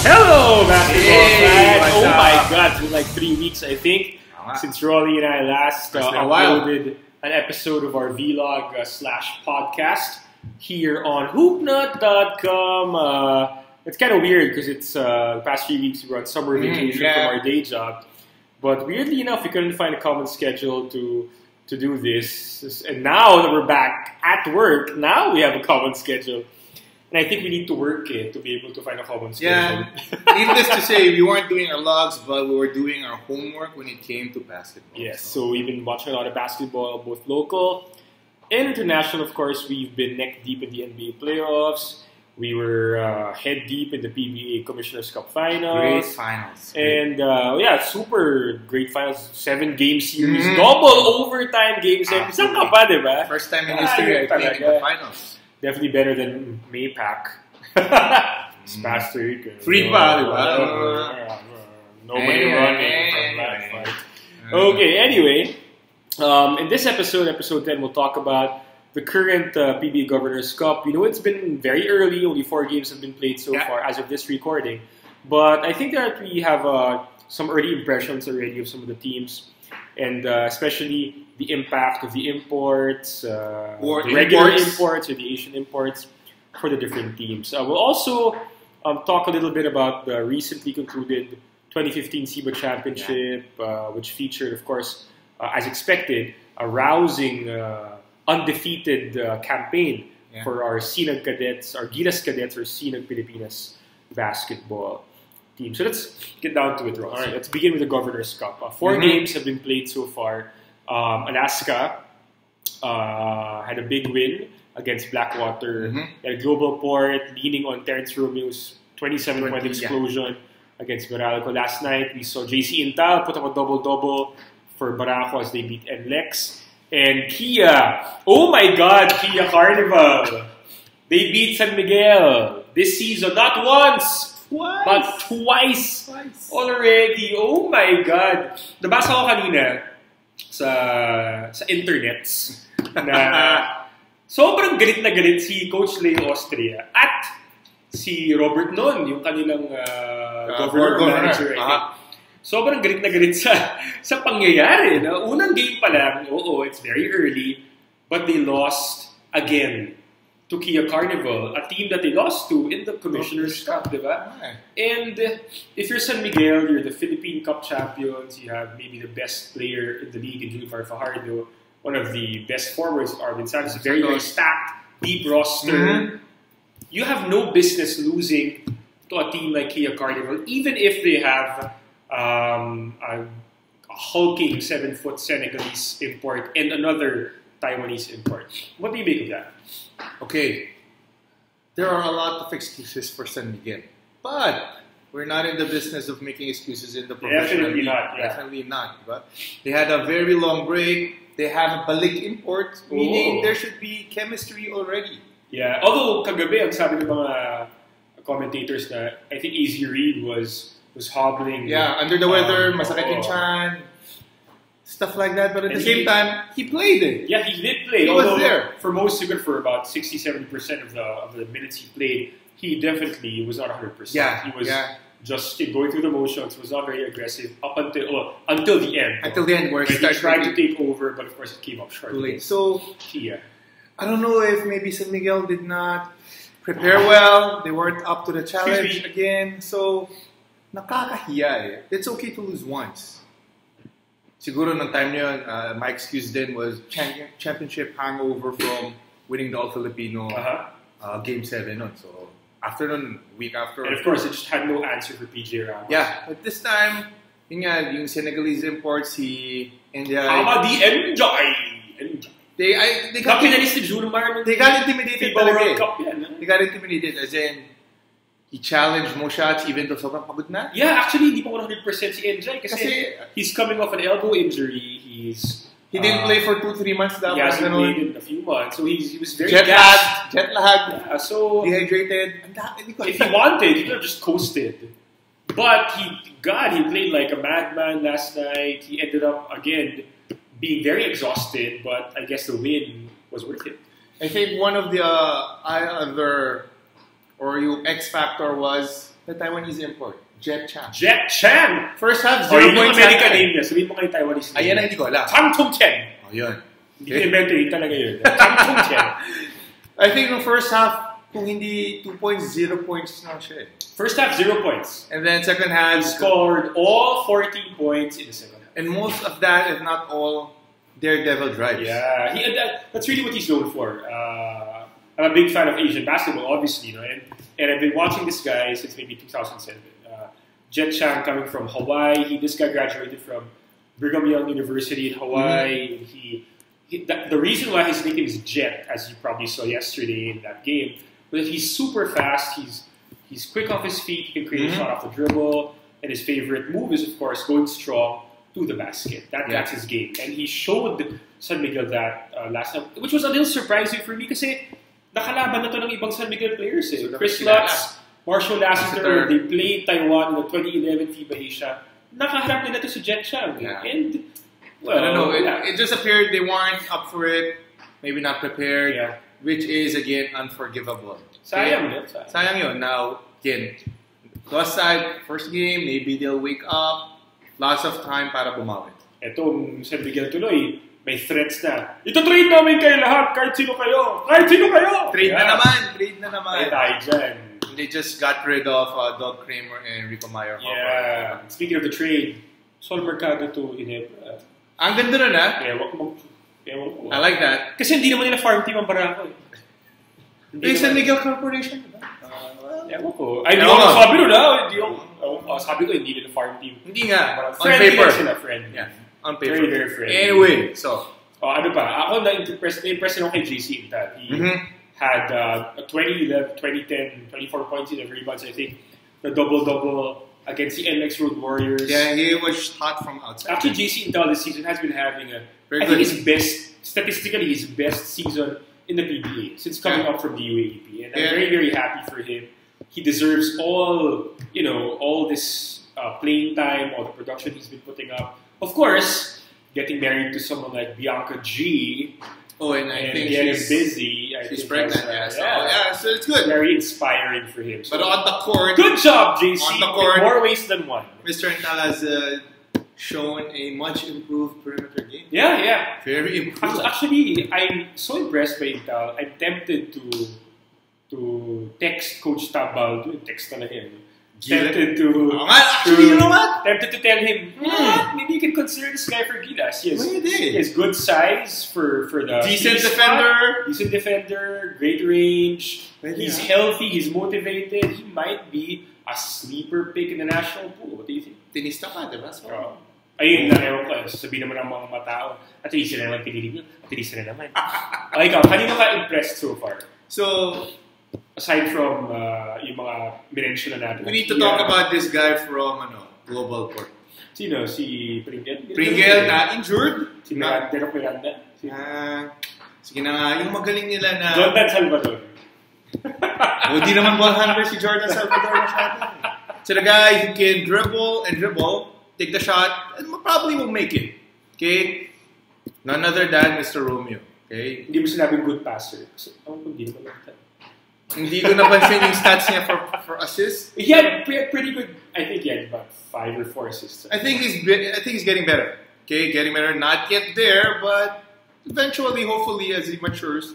Hello, basketball fans! Oh up? my God, it's been like 3 weeks, I think, since Rolly and I last uploaded an episode of our vlog slash podcast here on hoopnut.com. It's kind of weird because it's the past few weeks we were on summer vacation from our day job, but weirdly enough, we couldn't find a common schedule to do this. And now that we're back at work, now we have a common schedule. And I think we need to work it to be able to find a common schedule. Yeah, needless to say, we weren't doing our logs, but we were doing our homework when it came to basketball. Yes, so we've been watching a lot of basketball, both local and international. Of course, we've been neck deep in the NBA playoffs. We were head deep in the PBA Governors Cup finals. Great finals. And yeah, super great finals. 7-game series. Double overtime games. Isang ka pa, diba? First time in history, I think, in the finals. Definitely better than Maypac. It's past week. Free pa, diba? Nobody running from that fight. Okay, anyway, in this episode 10, we'll talk about the current PBA Governors Cup. You know, it's been very early. Only 4 games have been played so far as of this recording. But I think that we have some early impressions already of some of the teams. And especially the impact of the imports, the regular imports or the Asian imports for the different teams. We'll also talk a little bit about the recently concluded 2015 SEABA Championship, which featured, of course, as expected, a rousing, undefeated campaign for our Sinag cadets, our Gilas cadets, or Sinag Pilipinas basketball team. So let's get down to it, Ross. All right, let's begin with the Governors Cup. 4 games have been played so far. Alaska had a big win against Blackwater. They had Global Port leaning on Terrence Romeo's 27-point explosion against Meralco. Last night, we saw JC Intal put up a double-double for Barako as they beat NLEX. And Kia, oh my God, Kia Carnival. They beat San Miguel this season, not once, but twice already. Oh my God. Nabasa ko kanina sa internets na sobrang galit na galit si Coach Leo Austria at si Robert Noon, yung kanilang governor manager. Sobrang galit na galit sa pangyayari. Na unang game pa lang, it's very early, but they lost again to Kia Carnival, a team that they lost to in the Commissioner's Cup, diba? And if you're San Miguel, you're the Philippine Cup champions, you have maybe the best player in the league in Junior Fajardo, one of the best forwards, Arvin Santos, very, very stacked, deep roster. You have no business losing to a team like Kia Carnival, even if they have a hulking 7-foot Senegalese import and another Taiwanese import. What do you make of that? Okay, there are a lot of excuses for San Miguel, but we're not in the business of making excuses in the professional league. Definitely not. But they had a very long break. They have a balik import, meaning there should be chemistry already. Yeah, although kagabi, ang sabi ng mga commentators na I think Easy Reed was hobbling. Yeah, under the weather, masakit yung chan, stuff like that. But at the same time, he played it. Yeah, he did play. He was there. For most, even for about 67% of the minutes he played, he definitely was not 100%. Yeah, he was just going through the motions. Was not very aggressive up until the end. Until the end, where he tried to take over, but of course it came up short. Too late. So Kia, I don't know if maybe San Miguel did not prepare well. They weren't up to the challenge again. So nakakahiya eh. It's okay to lose once. Siguro ng time niyon, my excuse then was championship hangover from winning the All-Filipino Game 7. So after nun, week after. And of course, it just had no answer for PJ Ramos. Yeah, but this time, yung Senegalese imports, Enjoy. They got intimidated talaga. They got intimidated as in he challenged more shots even though sobrang pagod na. Yeah, actually hindi pa 100% si Enjoy kasi he's coming off an elbow injury. He didn't play for 2-3 months. He hasn't played in a few months, so he was very jet lagged. Yeah, so dehydrated. If he wanted, he could have just coasted. But he played like a madman last night. He ended up again being very exhausted, but I guess the win was worth it. I think one of the other or yung X factor was the Taiwanese import. Jet Chang. Jet Chang! First half, 0 Yung points. American name niya. Sabihin mo kayo Taiwanese name. Ayan ang hindi ko alam. Chang Tung Chen. Oh, yun. Hindi ko-invento yun talaga yun. Chang Tung Chen. I think the first half, kung hindi 2 points, 0 points na siya. First half, 0 points. And then second half, He scored all 14 points in the second half. and most of that, if not all, daredevil drives. Yeah, that's really what he's known for. I'm a big fan of Asian basketball, obviously, you know, and I've been watching this guy since maybe 2007. Jet Chang coming from Hawaii. This guy graduated from Brigham Young University in Hawaii. The reason why his nickname is Jet, as you probably saw yesterday in that game, was that he's super fast. He's quick off his feet. He can create a shot off the dribble. And his favorite move is, of course, going strong to the basket. That's his game. And he showed San Miguel that last time, which was a little surprising for me kasi nakalaban na to ng ibang San Miguel players. So Chris Lutz, Marshall Lassiter, they played Taiwan in the 2011 FIBA Asia. Nakaharap nila to si Jet Chang. Yeah. And, well, I don't know. It just appeared they weren't up for it. Maybe not prepared. Yeah. Which is, again, unforgivable. Sayang. Sayang yun. Now, again, plus side, first game, maybe they'll wake up. Lots of time para bumawi. Etong San Miguel tuloy, may threats na. Ito-trade namin kayo lahat, kahit sino kayo. Kahit sino kayo! Trade na naman. Ay, tayo dyan. They just got rid of Doug Kramer and Rico Meyer. Yeah. Speaking of the trade, Sol Mercado to Ginebra. Ang ganda nun, ha? Ewan ko. I like that. Kasi hindi naman nila farm team ang Barako. Yung San Miguel Corporation, diba? Ewan ko. Ay, hindi ako sabi nun, ha? Sabi ko, hindi nila farm team. Hindi nga. On Friendly paper. sila, friendly. Yeah. On paper. Very, very friendly. Anyway, so. Ano pa? Ako na-impress ako kay JC Intal. He had 20, 10, 24 points in every rebounds, I think. The double-double against the NX Road Warriors. Yeah, he was hot from outside. After JC Intal this season has been having I think statistically his best season in the PBA since coming up from the UAAP. And I'm very, very happy for him. He deserves all this playing time, all the production he's been putting up. Of course, getting married to someone like Bianca G. Oh, and I think getting busy. She's pregnant, so it's good. Very inspiring for him. So, but on the court, good job, JC. On the court, in more ways than one. Mr. Intal has shown a much improved perimeter game. Yeah. Very improved. Actually, I'm so impressed by Intal. I'm tempted to text Coach Tabal. Text talaga yun. Tempted to... Actually, you know what? Tempted to tell him, maybe you can consider this guy for Gilas. He has good size for the... Decent defender. Decent defender, great range. He's healthy, he's motivated. He might be a sleeper pick in the national pool. What do you think? Tinista ka, diba? Ayun na, ewan ko. Sabihin naman ng mga matao, at least na naman pinili nyo. At least na naman. Okay, ikaw, kanino ka impressed so far? So... Aside from yung mga minention na natin. We need to talk about this guy from Global Court. Sino? Si Pringle? Pringle na injured. Si Derek Miranda? Sige na nga, yung magaling nila na... Jordan Salvador. Di naman ball handler si Jordan Salvador masyado. So the guy who can dribble, take the shot, and probably will make it. Okay? None other than Mr. Romeo. Okay? Hindi mo sinabing good passer. Hindi naman lang. Hindi ko napansin yung stats niya for assists. He had pretty good. I think he had about 5 or 4 assists. I think he's getting better. Okay, getting better. Not yet there, but eventually, hopefully, as he matures,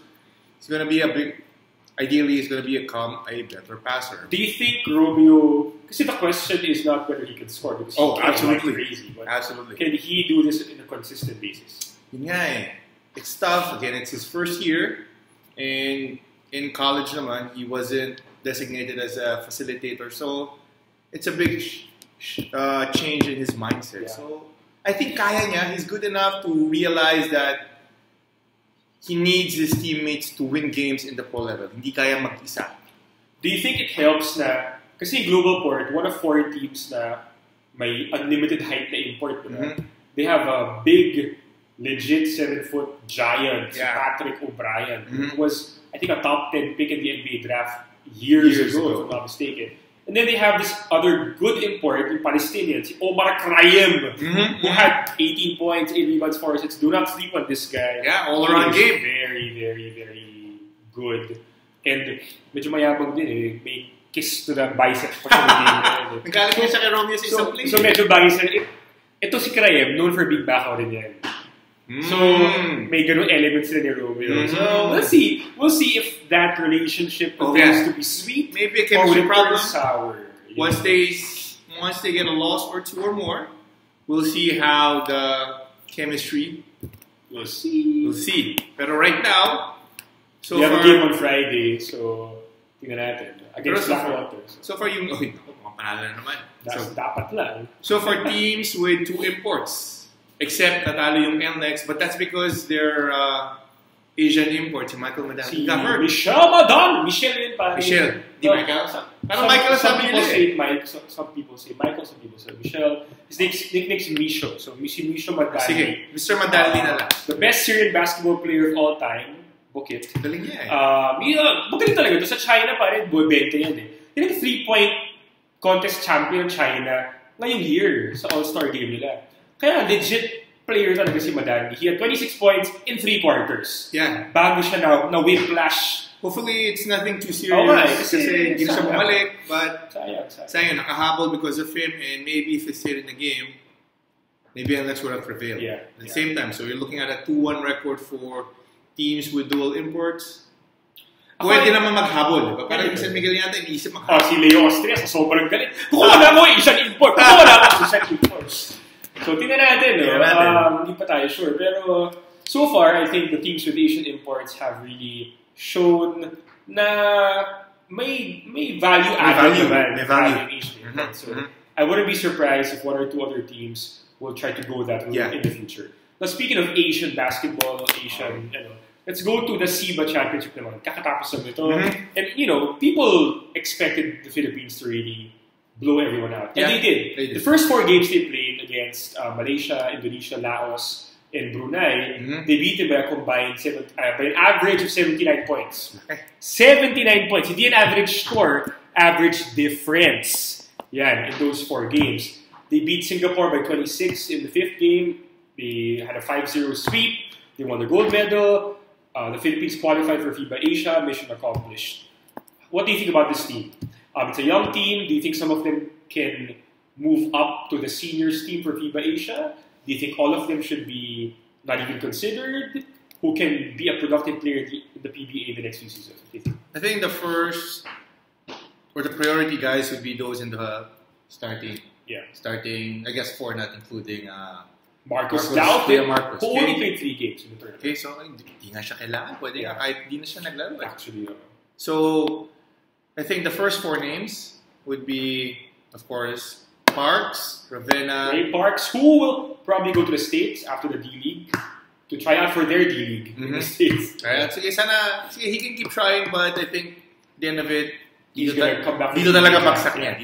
he's gonna be ideally, he's gonna become a better passer. Do you think Romeo? Because the question is not whether he can score. Because absolutely, crazy. But absolutely. Can he do this in a consistent basis? Yeah, it's tough. Again, it's his first year, and in college naman, he wasn't designated as a facilitator. So, it's a big change in his mindset. Yeah. So, I think kaya niya. He's good enough to realize that he needs his teammates to win games in the pro level. Hindi kaya mag-isa. Do you think it helps na, kasi Global Port, one of 4 teams na may unlimited height na import. They have a big, legit 7-foot giant, Patrick O'Brien, who was, I think, a top 10 pick in the NBA draft years ago, if I'm not mistaken. And then they have this other good import, the Palestinians, Omar Krayem, who had 18 points, 8 rebounds, 4 assists. Do not sleep on this guy. Yeah, all-around game. Very, very, very good. And medyo mayabang din eh. kiss to the bicep pa siya naging. Nagalit niya siya kay Romeo sa isang play. So medyo bagay sa ito si Kraev, known for big back rin yan. So, may ganun elements sila ni Romeo. So, we'll see. We'll see if that relationship continues to be sweet. Maybe a chemistry problem. Sour. Once they get a loss or two or more, we'll see how the chemistry. We'll see. Pero right now, we have a game on Friday, so tingnan natin. Against Blackwater. So far, yung panalo na naman. Dapat lang. So for teams with 2 imports, except natalo yung NLEX, but that's because they're Asian imports. Si Michael Madan. Michelle Madan! Michelle yun pa. Michelle. Di Michael? Parang Michael some people say Mike, some people say Michael, some people say Michelle. His nickname's Misho. So si Misho Madali. Sige, Mr. Madali na lang. The best Syrian basketball player of all time. Bukit. Galing niya Magaling talaga ito. Sa China pa rin, 20 yan eh. Yung 3-point contest champion China ngayong year sa All-Star game nila. Kaya legit player talaga si Madani. He had 26 points in 3 quarters. Yeah. Bago siya na whiplash. Hopefully, it's nothing too serious. Kasi hindi siya bumalik. But sayang, nakahabol because of him. And maybe if he stayed in the game, maybe NLEX would have prevailed. Yeah. At the same time, so you're looking at a 2-1 record for teams with dual imports. Pwede naman maghabol. Parang yung San Miguel yata, iniisip maghabol. Si Leo Austria, sa sobrang galit. Kukuha na mo isang import. Kukuha na mo isang import. So, tingnan natin. Hindi pa tayo sure. Pero, so far, I think the teams with Asian imports have really shown na may value added naman. May value. Asian imports. So, I wouldn't be surprised if 1 or 2 other teams will try to go that route in the future. Now, speaking of Asian basketball, let's go to the SEBA Championship naman. Kakatapos na ito. And, people expected the Philippines to really blow everyone out. And they did. The first 4 games they played against Malaysia, Indonesia, Laos, and Brunei, they beat them by a combined by an average of 79 points. 79 points. Hindi an average score, average difference. Yan, in those 4 games. They beat Singapore by 26 in the 5th game. They had a 5-0 sweep. They won the gold medal. The Philippines qualified for FIBA Asia. Mission accomplished. What do you think about this team? It's a young team. Do you think some of them can move up to the seniors team for FIBA Asia? Do you think all of them should be not even considered? Who can be a productive player in the PBA in the next few seasons? I think the first or the priority guys would be those in the starting. Yeah. Starting, I guess 4, not including Marcos Doubt, Marcos. Who only played 3 games in the tournament. Okay, so hindi nga siya kailangan. Pwede nga, kahit hindi na siya naglaro. Actually, So, I think the first 4 names would be, of course, Parks, Ravenna. Ray Parks, who will probably go to the States after the D-League to try out for their D-League in the States. Right. Sige, he can keep trying, but I think at the end of it, he's gonna come back. Dito talaga bagsak niya.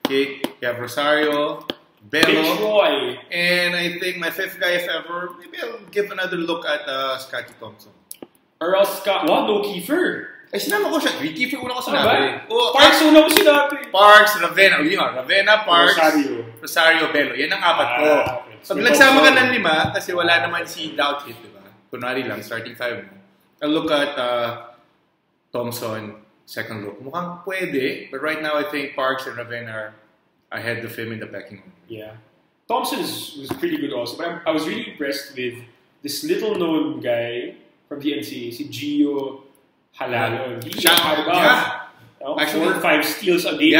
Okay, you have Rosario, Bello, and I think my 5th guy, if ever, maybe I'll give another look at Scotty Thompson. Or else, no Kiefer. Ay, sinama ko siya. Kiefer una ko sinabi. Parks una ko sinabi. Parks, Ravenna, Parks, Rosario, Bello. Yan ang 4 ko. Pag nagsama ka ng 5, kasi wala naman si Doubt hit, diba? Kunwari lang, starting 5 mo. I'll look at Thompson, second look. Mukhang pwede, but right now I think Parks and Ravenna are ahead of him in the pecking order. Yeah. Thompson was pretty good also, but I was really impressed with this little-known guy from the NCAA, si Gio Halalo. Actually, 4 or 5 steals a game.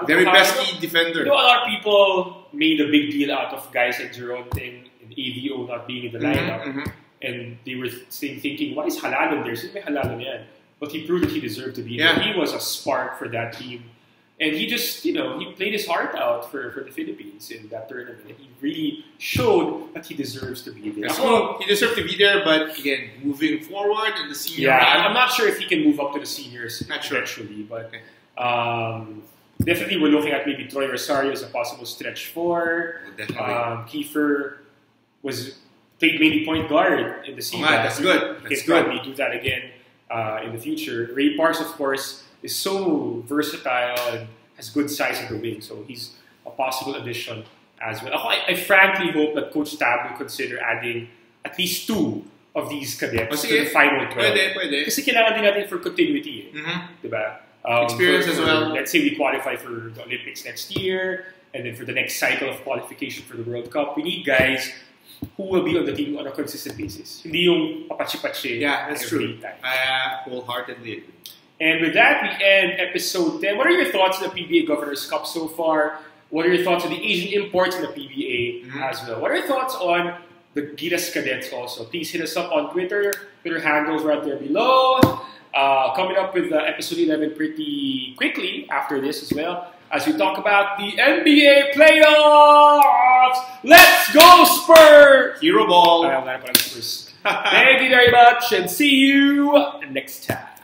Very pesky defender. A lot of people made a big deal out of guys like Geronte and AVO not being in the lineup. And they were thinking, why is Halalo there? Sino may Halalo yan? But he proved that he deserved to be there. He was a spark for that team. And he just, he played his heart out for the Philippines in that tournament. And he really showed that he deserves to be there. So, he deserved to be there, but again, moving forward in the senior round. I'm not sure if he can move up to the seniors eventually, but definitely we're looking at maybe Troy Rosario as a possible stretch 4. Kiefer played mainly point guard in the senior. That's good. He can probably do that again in the future. Ray Parks, of course, is so versatile and has good size of the wing, so he's a possible addition as well. I frankly hope that Coach Tab will consider adding at least 2 of these cadets to the final 12. Pwede. Kasi kailangan din natin for continuity. Diba? Experience as well. Let's say we qualify for the Olympics next year, and then for the next cycle of qualification for the World Cup, we need guys who will be on the team on a consistent basis. Hindi yung papachi-pachi. Yeah, that's true. Time. I wholeheartedly agree. And with that, we end episode 10. What are your thoughts on the PBA Governors Cup so far? What are your thoughts on the Asian imports in the PBA as well? What are your thoughts on the Gilas cadets also? Please hit us up on Twitter. Twitter handles right there below. Coming up with episode 11 pretty quickly after this as well, as we talk about the NBA playoffs. Let's go Spurs! Hero ball. Thank you very much and see you next time.